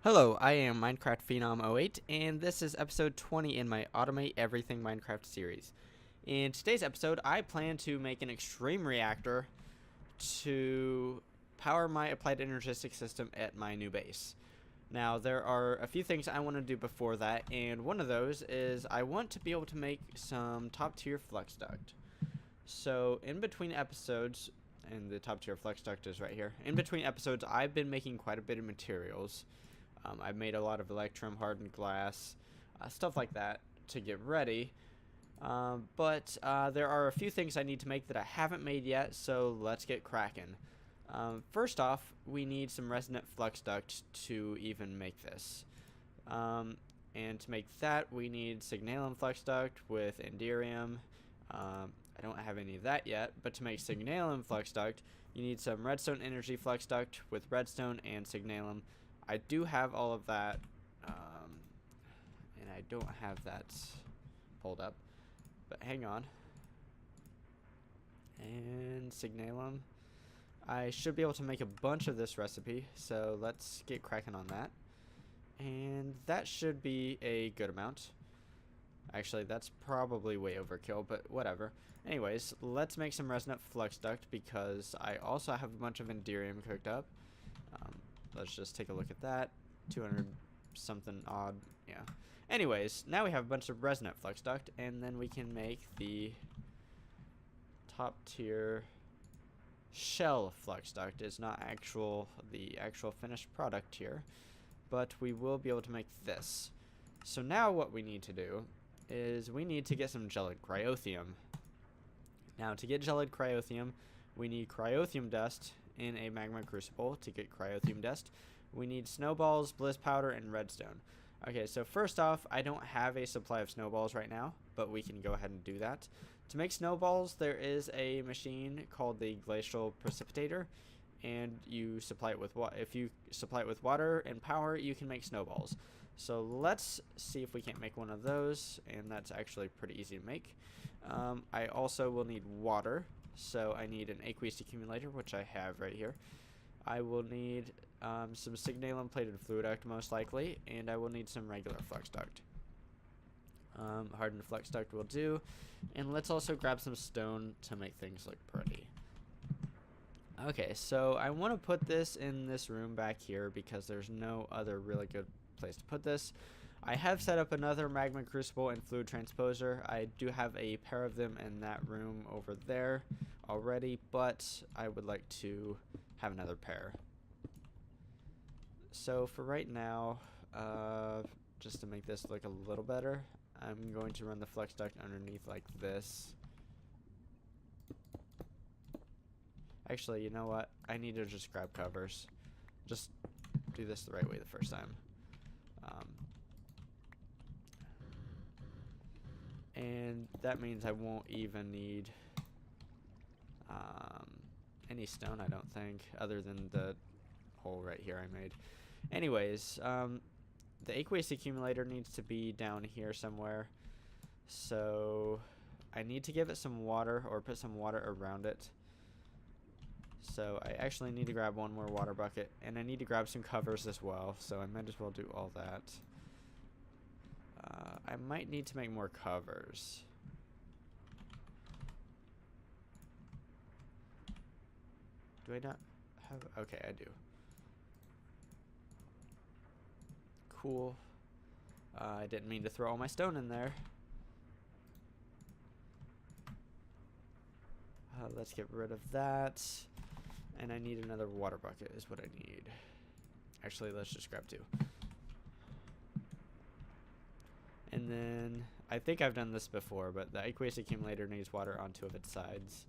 Hello, I am Minecraft Phenom 08, and this is episode 20 in my Automate Everything Minecraft series. In today's episode, I plan to make an Extreme Reactor to power my Applied Energistics system at my new base. Now, there are a few things I want to do before that, and one of those is I want to be able to make some top-tier flux duct. So, in between episodes, and the top-tier flux duct is right here, in between episodes, I've been making quite a bit of materials. I've made a lot of electrum hardened glass, stuff like that to get ready. But there are a few things I need to make that I haven't made yet, so let's get cracking. First off, we need some resonant flux duct to even make this. And to make that, we need signalum flux duct with enderium. I don't have any of that yet, but to make signalum flux duct, you need some redstone energy flux duct with redstone and signalum. I do have all of that, and I don't have that pulled up, but hang on. And signalum. I should be able to make a bunch of this recipe, so let's get cracking on that. And that should be a good amount. Actually, that's probably way overkill, but whatever. Anyways, let's make some resonant flux duct because I also have a bunch of enderium cooked up. Let's just take a look at that. 200 something odd. Yeah. Anyways, now we have a bunch of resonant flux duct, and then we can make the top tier shell flux duct. It's not the actual finished product here, but we will be able to make this. So now what we need to do is we need to get some gelid cryothium. Now to get gelid cryothium, we need cryothium dust in a magma crucible. To get cryothium dust, we need snowballs, blizz powder, and redstone. Okay, so first off, I don't have a supply of snowballs right now, but we can go ahead and do that. To make snowballs, there is a machine called the Glacial Precipitator, and you supply it with if you supply it with water and power, you can make snowballs. So let's see if we can't make one of those, and that's actually pretty easy to make. I also will need water. So I need an aqueous accumulator, which I have right here. I will need some signalum plated fluid duct most likely, and I will need some regular flux duct. Hardened flux duct will do, and let's also grab some stone to make things look pretty. Okay, so I want to put this in this room back here because there's no other really good place to put this. I have set up another magma crucible and fluid transposer. I do have a pair of them in that room over there already, but I would like to have another pair. So for right now, just to make this look a little better, I'm going to run the flux duct underneath like this. Actually, you know what? I need to just grab covers. Just do this the right way the first time. And that means I won't even need any stone, I don't think, other than the hole right here I made. Anyways, the aqueous accumulator needs to be down here somewhere. So I need to give it some water or put some water around it. So I actually need to grab one more water bucket, and I need to grab some covers as well, so I might as well do all that. I might need to make more covers. Do I not have? Okay, I do. Cool. I didn't mean to throw all my stone in there. Let's get rid of that. And I need another water bucket is what I need. Actually, let's just grab two. And then, I think I've done this before, but the aqueous accumulator needs water on two of its sides.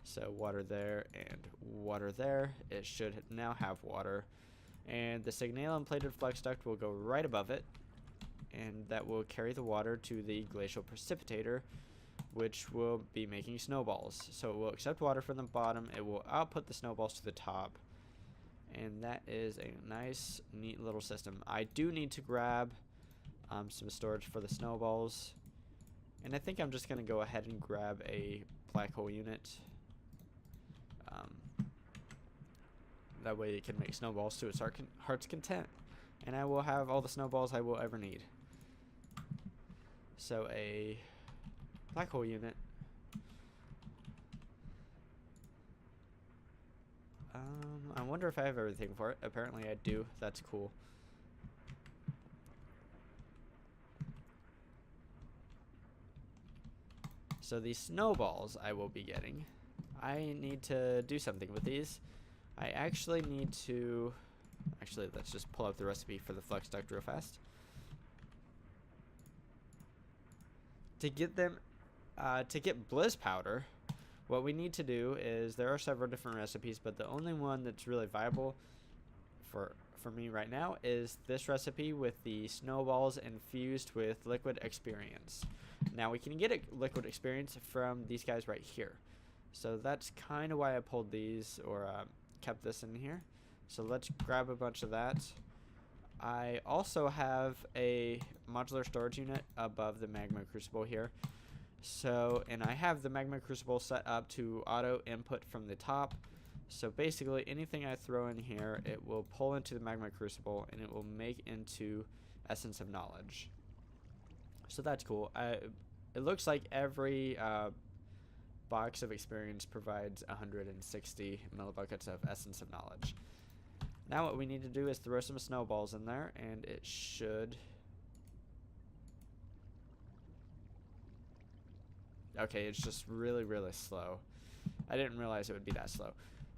So water there and water there. It should now have water. And the signalum plated flux duct will go right above it. And that will carry the water to the glacial precipitator, which will be making snowballs. So it will accept water from the bottom. It will output the snowballs to the top. And that is a nice, neat little system. I do need to grab some storage for the snowballs, and I think I'm just going to go ahead and grab a black hole unit. That way it can make snowballs to its heart's content. and I will have all the snowballs I will ever need. So a black hole unit. I wonder if I have everything for it. Apparently I do. That's cool. So these snowballs I will be getting, I need to do something with these. I actually need to, let's just pull up the recipe for the flux duct real fast. To get them, to get Blizz powder, what we need to do is, there are several different recipes, but the only one that's really viable for me right now is this recipe with the snowballs infused with liquid experience. Now we can get a liquid experience from these guys right here. So that's kind of why I pulled these, or kept this in here. So let's grab a bunch of that. I also have a modular storage unit above the magma crucible here. So, and I have the magma crucible set up to auto input from the top. So basically anything I throw in here, it will pull into the magma crucible and it will make into essence of knowledge. So that's cool. It looks like every box of experience provides 160 millibuckets of essence of knowledge. Now what we need to do is throw some snowballs in there, and it should... Okay, it's just really, really slow. I didn't realize it would be that slow.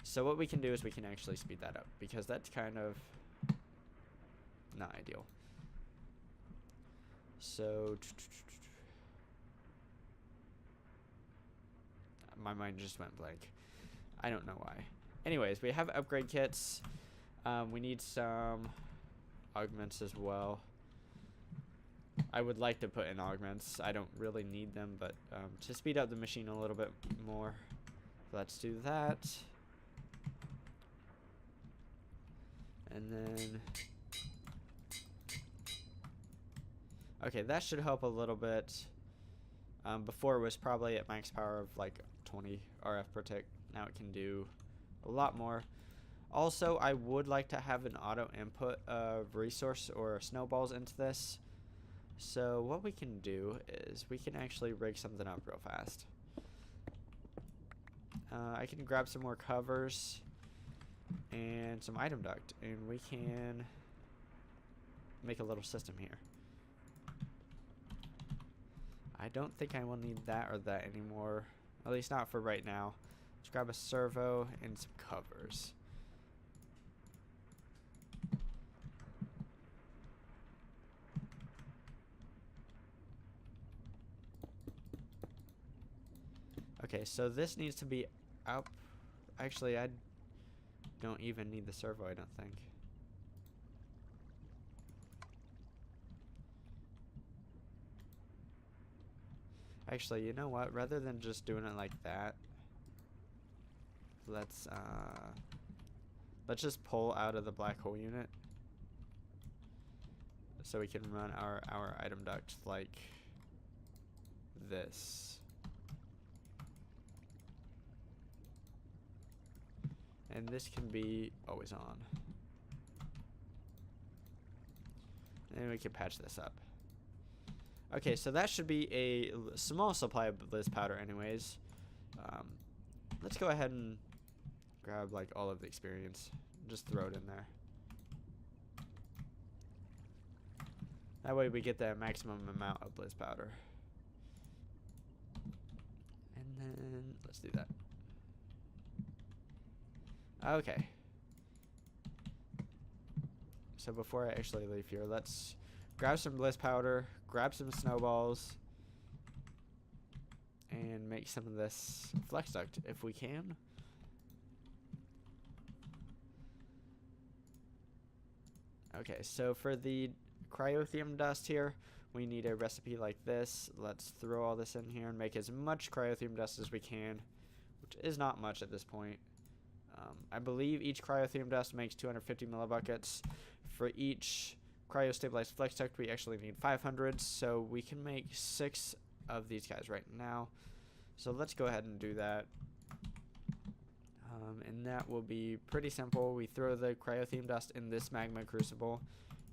So what we can do is we can actually speed that up, because that's kind of not ideal. So... My mind just went blank. I don't know why. Anyways, we have upgrade kits. We need some augments as well. I would like to put in augments. I don't really need them, but to speed up the machine a little bit more. Let's do that. And then... Okay, that should help a little bit. Before it was probably at max power of like 20 RF per tick. Now it can do a lot more. Also, I would like to have an auto input of resource or snowballs into this. So what we can do is we can actually rig something up real fast. I can grab some more covers and some item duct, and we can make a little system here. I don't think I will need that or that anymore, at least not for right now. Let's grab a servo and some covers. Okay, so this needs to be up. Actually, I don't even need the servo, I don't think. Actually, you know what? Rather than just doing it like that, let's just pull out of the black hole unit so we can run our item duct like this. And this can be always on. And we can patch this up. Okay, so that should be a small supply of Blizz powder anyways. Let's go ahead and grab like all of the experience. Just throw it in there. That way we get the maximum amount of Blizz powder. And then let's do that. Okay. So before I actually leave here, let's grab some Blizz powder, grab some snowballs, and make some of this flex duct if we can. Okay, so for the Cryo Theum dust here, we need a recipe like this. Let's throw all this in here and make as much Cryo Theum dust as we can, which is not much at this point. I believe each Cryo Theum dust makes 250 millibuckets. For each Cryo Stabilized Flex Duct, we actually need 500, so we can make 6 of these guys right now. So let's go ahead and do that. And that will be pretty simple. We throw the Cryo Theum dust in this magma crucible,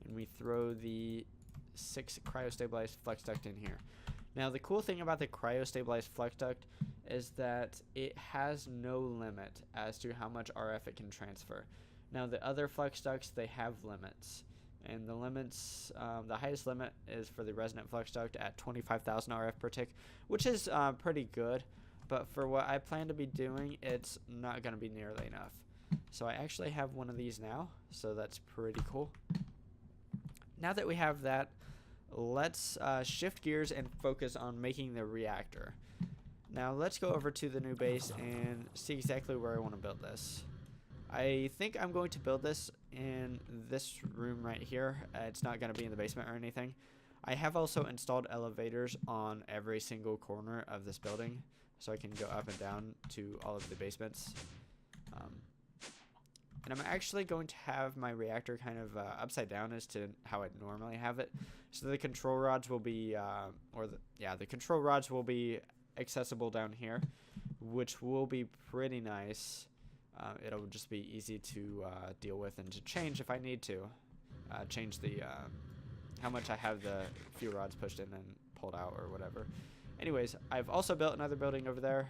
and we throw the 6 cryo-stabilized flux duct in here. Now, the cool thing about the cryo-stabilized flux duct is that it has no limit as to how much RF it can transfer. Now, the other flux ducts, they have limits. And the limits, the highest limit is for the Resonant flux duct at 25,000 RF per tick, which is pretty good. But for what I plan to be doing, it's not going to be nearly enough. So I actually have one of these now, so that's pretty cool. Now that we have that, let's shift gears and focus on making the reactor. Now let's go over to the new base and see exactly where I want to build this. I think I'm going to build this in this room right here. It's not going to be in the basement or anything. I have also installed elevators on every single corner of this building, so I can go up and down to all of the basements. And I'm actually going to have my reactor kind of upside down as to how I'd normally have it. So the control rods will be, the control rods will be accessible down here, which will be pretty nice. It'll just be easy to deal with and to change if I need to. Change the how much I have the fuel rods pushed in and pulled out or whatever. Anyways, I've also built another building over there.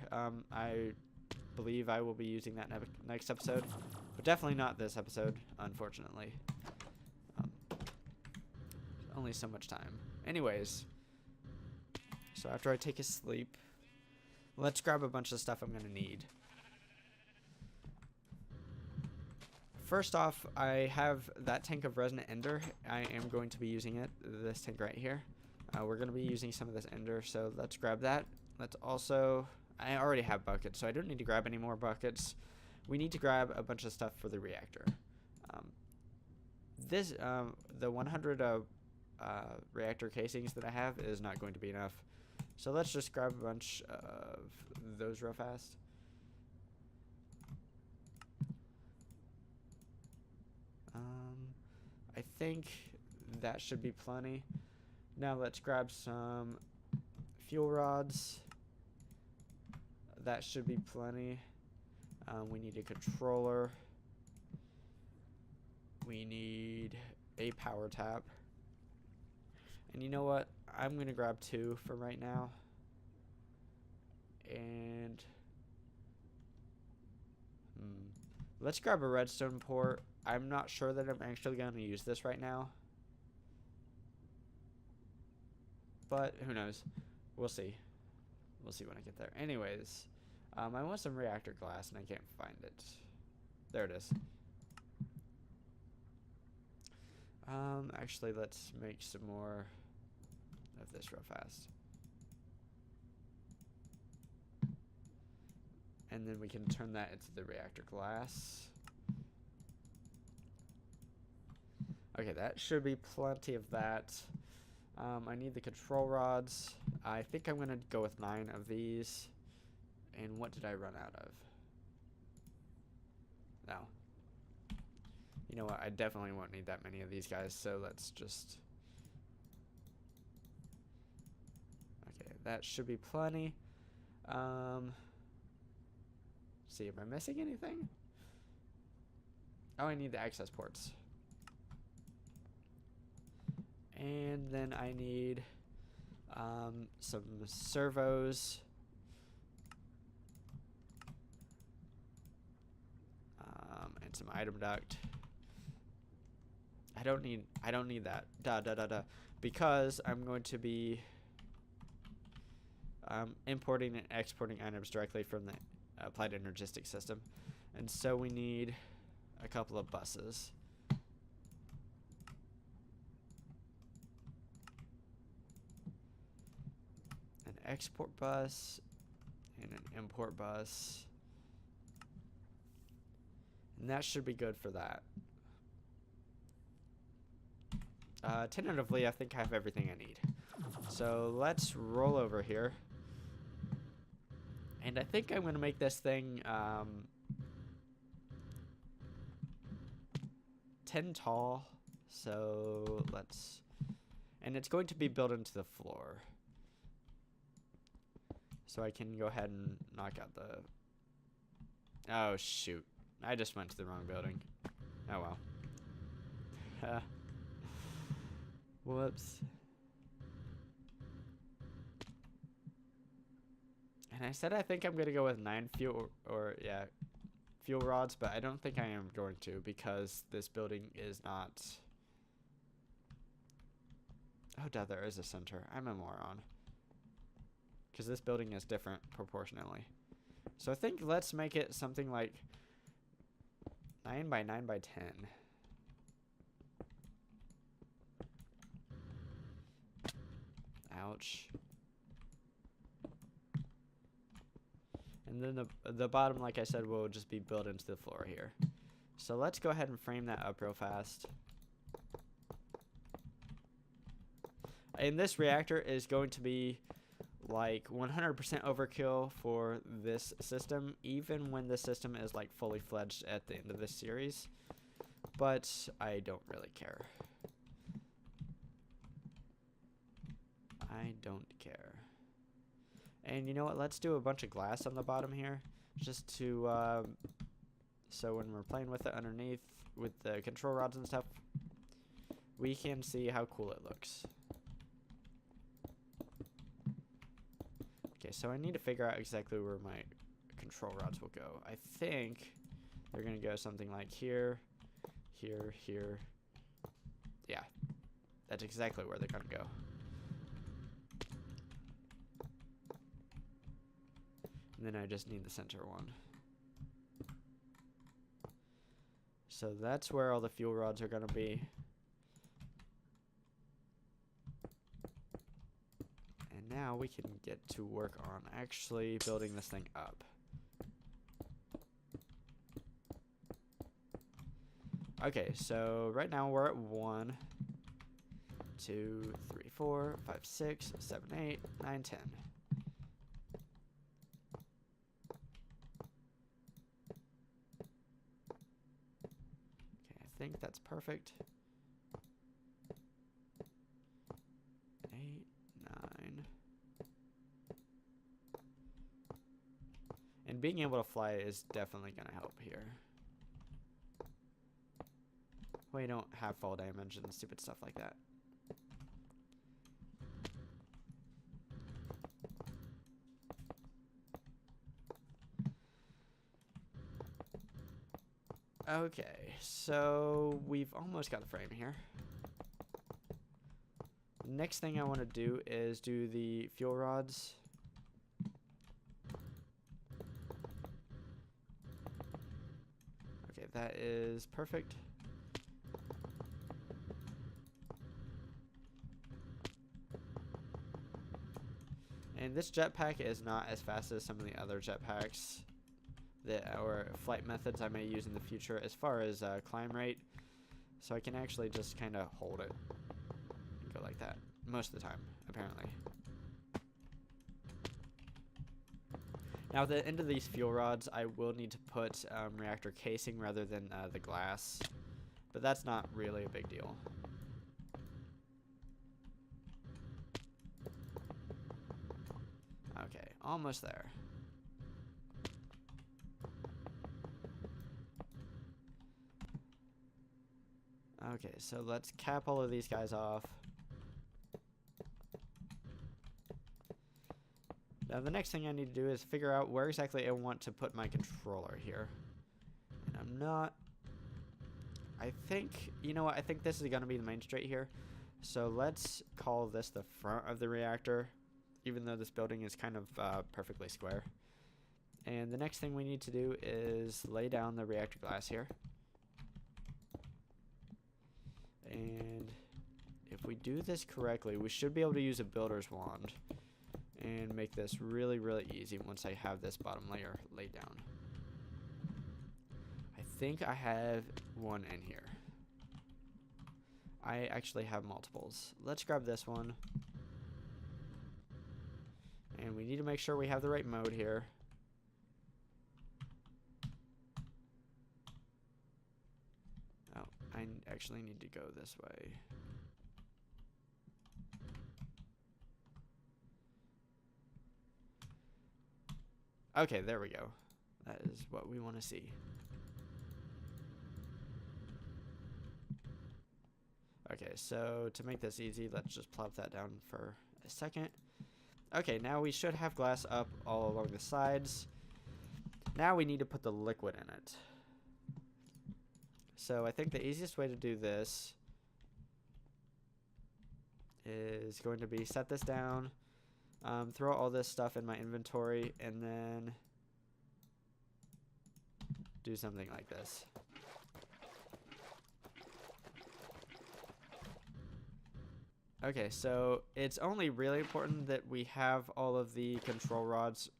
I believe I will be using that next episode, but definitely not this episode, unfortunately. Only so much time. Anyways, so after I take a sleep, let's grab a bunch of stuff I'm going to need. First off, I have that tank of Resonant Ender. I am going to be using it, this tank right here. We're going to be using some of this Ender, so let's grab that. Let's also, I already have buckets, so I don't need to grab any more buckets. We need to grab a bunch of stuff for the reactor. The 100 reactor casings that I have is not going to be enough. So let's just grab a bunch of those real fast. I think that should be plenty. Now let's grab some fuel rods. That should be plenty. We need a controller. We need a power tap. And you know what? I'm going to grab 2 for right now. And let's grab a redstone port. I'm not sure that I'm actually going to use this right now. But who knows? We'll see. We'll see when I get there. Anyways, I want some reactor glass and I can't find it. There it is. Actually, let's make some more of this real fast. And then we can turn that into the reactor glass. Okay, that should be plenty of that. I need the control rods. I think I'm going to go with 9 of these. And what did I run out of? No. You know what? I definitely won't need that many of these guys, so let's just... Okay, that should be plenty. See, am I missing anything? Oh, I need the access ports. And then I need some servos. And some item duct. I don't need that. Because I'm going to be importing and exporting items directly from the Applied Energistics system. And so we need a couple of buses. An export bus and an import bus. And that should be good for that. Tentatively, I think I have everything I need. So let's roll over here. And I think I'm going to make this thing 10 tall. So let's... And it's going to be built into the floor. So I can go ahead and knock out the... Oh, shoot. I just went to the wrong building. Oh, well. Whoops. And I said I think I'm gonna go with 9 fuel fuel rods, but I don't think I am going to because this building is not. Oh, duh, there is a center. I'm a moron. Because this building is different proportionally. So I think let's make it something like 9 by 9 by 10. Ouch. And then the bottom, like I said, will just be built into the floor here. So let's go ahead and frame that up real fast. And this reactor is going to be like 100% overkill for this system, even when the system is like fully fledged at the end of this series. But I don't really care. I don't care. And you know what? Let's do a bunch of glass on the bottom here, just to so when we're playing with it underneath with the control rods and stuff, we can see how cool it looks. Okay, so I need to figure out exactly where my control rods will go. I think they're gonna go something like here, here, here. Yeah, that's exactly where they're gonna go. And then I just need the center one. So that's where all the fuel rods are gonna be. And now we can get to work on actually building this thing up. Okay, so right now we're at 1, 2, 3, 4, 5, 6, 7, 8, 9, 10. I think that's perfect. 8, 9. And being able to fly is definitely going to help here. Well, you don't have fall damage and stupid stuff like that. Okay, so we've almost got the frame here. Next thing I want to do is do the fuel rods. Okay, that is perfect. And this jetpack is not as fast as some of the other jetpacks or flight methods I may use in the future as far as climb rate. So I can actually just kind of hold it and go like that most of the time, apparently. Now at the end of these fuel rods, I will need to put reactor casing rather than the glass, but that's not really a big deal. Okay, almost there. Okay, so let's cap all of these guys off. Now the next thing I need to do is figure out where exactly I want to put my controller here. And I'm not... I think, you know what, I think this is going to be the main straight here. So let's call this the front of the reactor, even though this building is kind of perfectly square. And the next thing we need to do is lay down the reactor glass here. And if we do this correctly, we should be able to use a builder's wand and make this really, really easy once I have this bottom layer laid down. I think I have one in here. I actually have multiples. Let's grab this one. And we need to make sure we have the right mode here. Oh, I actually need to go this way. Okay, there we go. That is what we want to see. Okay, so to make this easy, let's just plop that down for a second. Okay, now we should have glass up all along the sides. Now we need to put the liquid in it. So I think the easiest way to do this is going to be set this down, throw all this stuff in my inventory, and then do something like this. Okay, so it's only really important that we have all of the control rods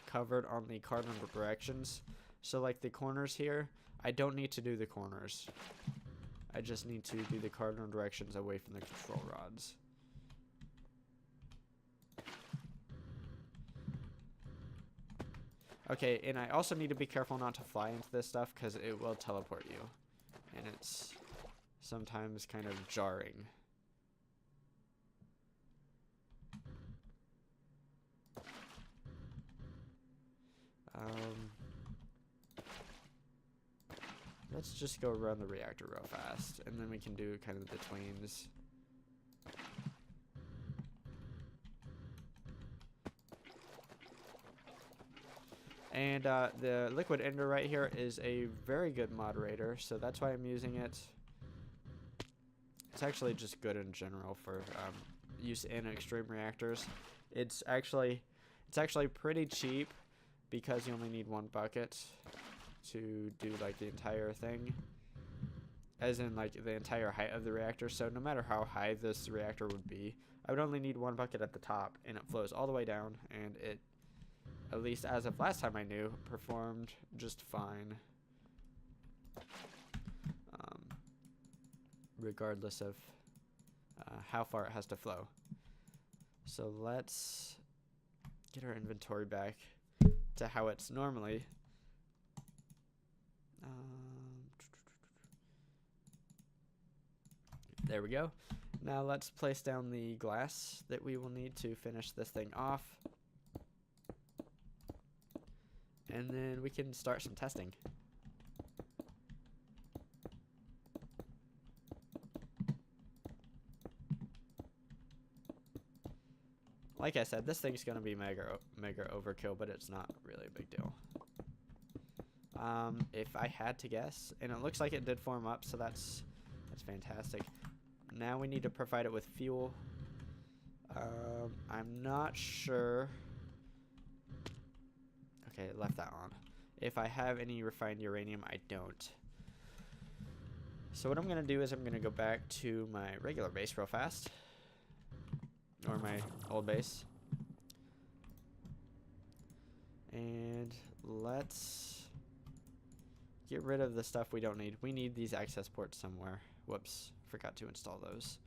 covered on the cardinal directions. So like the corners here, I don't need to do the corners. I just need to do the cardinal directions away from the control rods. Okay, and I also need to be careful not to fly into this stuff because it will teleport you. And it's sometimes kind of jarring. Let's just go around the reactor real fast, and then we can do kind of the betweens. And the liquid ender right here is a very good moderator, so that's why I'm using it. It's actually just good in general for use in extreme reactors. It's actually pretty cheap because you only need one bucket to do like the entire thing, as in like the entire height of the reactor. So no matter how high this reactor would be, I would only need one bucket at the top, and it flows all the way down, and it, at least as of last time I knew, performed just fine, regardless of how far it has to flow. So let's get our inventory back to how it's normally. There we go. Now let's place down the glass that we will need to finish this thing off. And then we can start some testing. Like I said, this thing's going to be mega overkill, but it's not really a big deal. If I had to guess, and it looks like it did form up, so that's fantastic. Now we need to provide it with fuel. I'm not sure. Okay, left that on. If I have any refined uranium, I don't. So what I'm going to do is I'm going to go back to my regular base real fast. Or my old base. And let's get rid of the stuff we don't need. We need these access ports somewhere. Whoops, forgot to install those.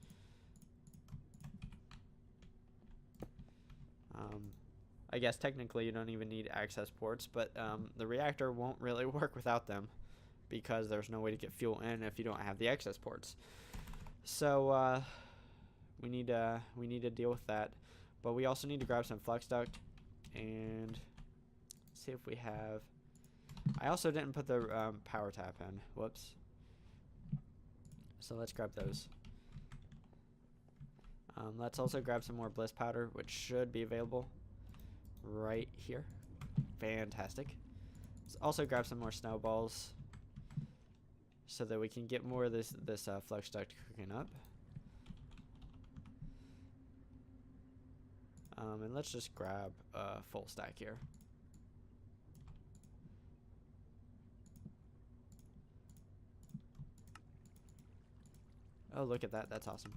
I guess technically you don't even need access ports, but the reactor won't really work without them because there's no way to get fuel in if you don't have the access ports. So we need to deal with that, but we also need to grab some flux duct and see if we have. I also didn't put the power tap in. Whoops. So let's grab those. Let's also grab some more Blizz powder, which should be available right here. Fantastic. Let's also grab some more snowballs so that we can get more of this flux duct cooking up. And let's just grab a full stack here. Oh, look at that. That's awesome.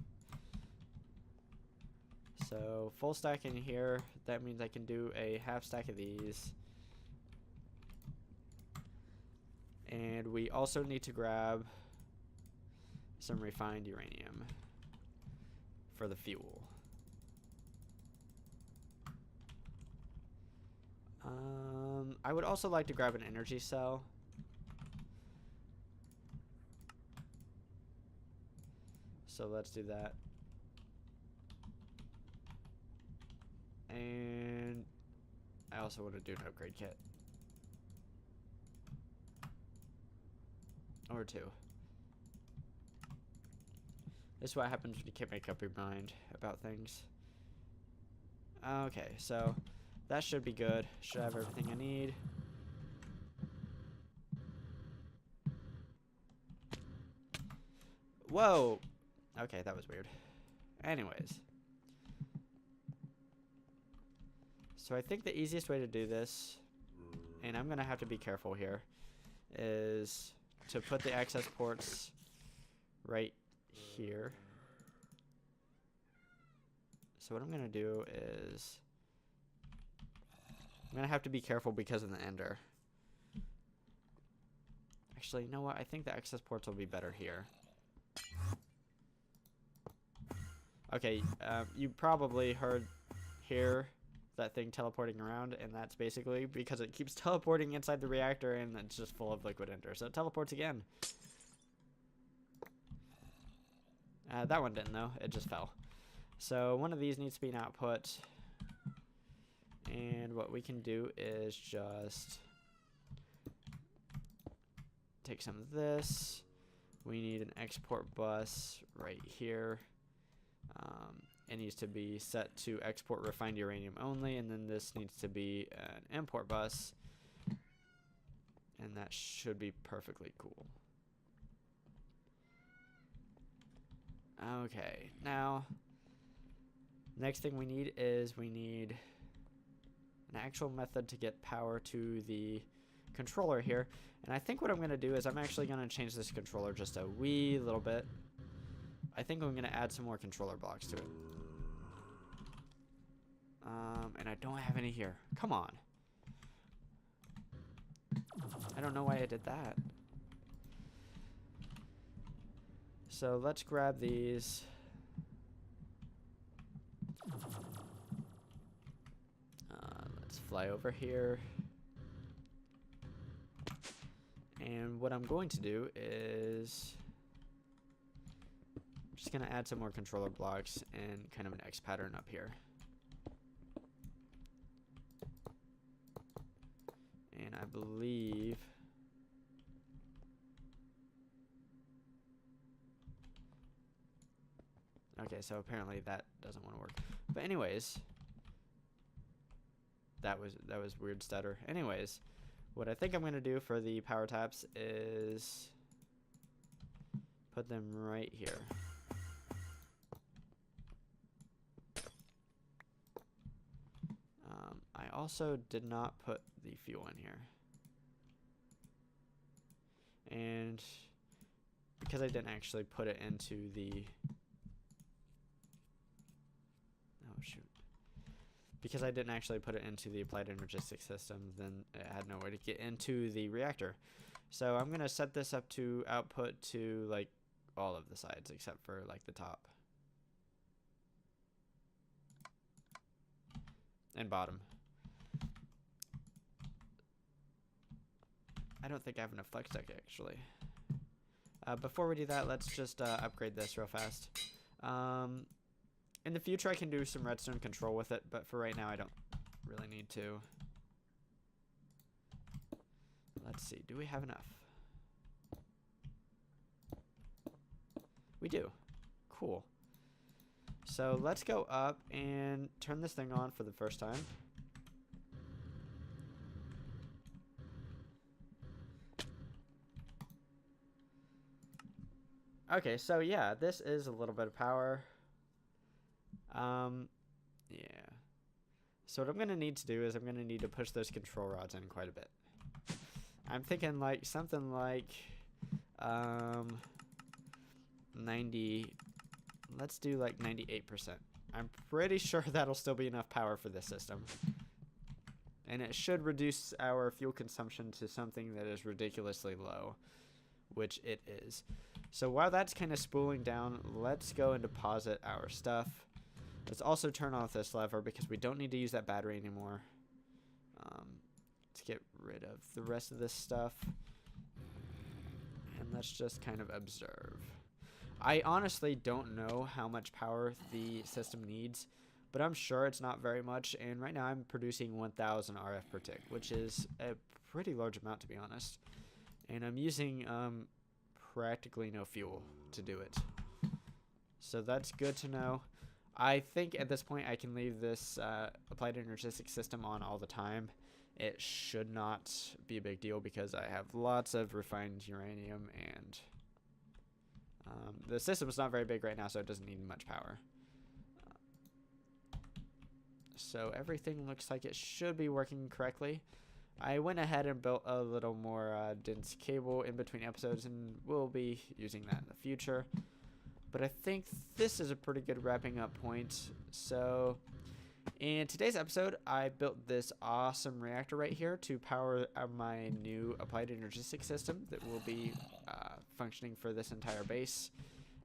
So full stack in here. That means I can do a half stack of these. And we also need to grab some refined uranium for the fuel. I would also like to grab an energy cell. So let's do that. And I also want to do an upgrade kit. Or two. This is what happens when you can't make up your mind about things. Okay, so that should be good. Should have everything I need. Whoa! Okay, that was weird. Anyways. So I think the easiest way to do this, and I'm going to have to be careful here, is to put the access ports right here. So what I'm going to do is I'm going to have to be careful because of the ender. Actually, you know what? I think the access ports will be better here. Okay, you probably hear that thing teleporting around, and that's basically because it keeps teleporting inside the reactor and it's just full of liquid ender. So it teleports again. That one didn't though, it just fell. So one of these needs to be an output. And what we can do is just take some of this. We need an export bus right here. It needs to be set to export refined uranium only, and then this needs to be an import bus, and that should be perfectly cool. Okay, now next thing we need is we need an actual method to get power to the controller here, and I think what I'm going to do is I'm actually going to change this controller just a wee little bit. I think I'm going to add some more controller blocks to it. And I don't have any here. Come on. I don't know why I did that. So let's grab these. Let's fly over here. And what I'm going to do is I'm just going to add some more controller blocks and kind of an X pattern up here. And I believe okay, so apparently that doesn't want to work. But anyways, that was weird stutter. Anyways, what I think I'm going to do for the power taps is put them right here. I also did not put the fuel in here. And because I didn't actually put it into the because I didn't actually put it into the Applied Energistics system, then it had no way to get into the reactor. So I'm going to set this up to output to like all of the sides except for like the top and bottom. I don't think I have enough flex deck actually. Before we do that, let's just upgrade this real fast. In the future, I can do some redstone control with it, but for right now, I don't really need to. Let's see. Do we have enough? We do. Cool. So let's go up and turn this thing on for the first time. Okay, so yeah, this is a little bit of power. Yeah. So what I'm going to need to do is I'm going to need to push those control rods in quite a bit. I'm thinking like something like 90, let's do like 98%. I'm pretty sure that'll still be enough power for this system. And it should reduce our fuel consumption to something that is ridiculously low, which it is. So while that's kind of spooling down, let's go and deposit our stuff. Let's also turn off this lever because we don't need to use that battery anymore. Let's get rid of the rest of this stuff. And let's just kind of observe. I honestly don't know how much power the system needs, but I'm sure it's not very much. And right now I'm producing 1000 RF per tick, which is a pretty large amount to be honest. And I'm using practically no fuel to do it. So that's good to know. I think at this point I can leave this Applied Energistics system on all the time. It should not be a big deal because I have lots of refined uranium, and the system is not very big right now, so it doesn't need much power. So everything looks like it should be working correctly. I went ahead and built a little more dense cable in between episodes, and we'll be using that in the future. But I think this is a pretty good wrapping up point. So in today's episode, I built this awesome reactor right here to power my new Applied Energistics system that will be functioning for this entire base.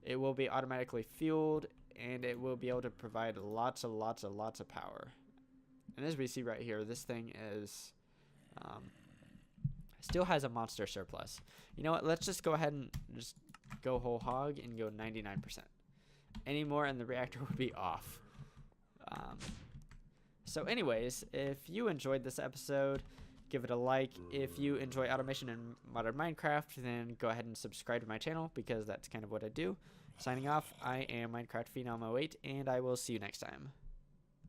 It will be automatically fueled, and it will be able to provide lots of power. And as we see right here, this thing is still has a monster surplus. You know what? Let's just go ahead and just go whole hog and go 99%. Any more and the reactor would be off. So anyways, if you enjoyed this episode, give it a like. If you enjoy automation in modern Minecraft, then go ahead and subscribe to my channel, because that's kind of what I do. Signing off, I am Minecraft Phenom 08, and I will see you next time.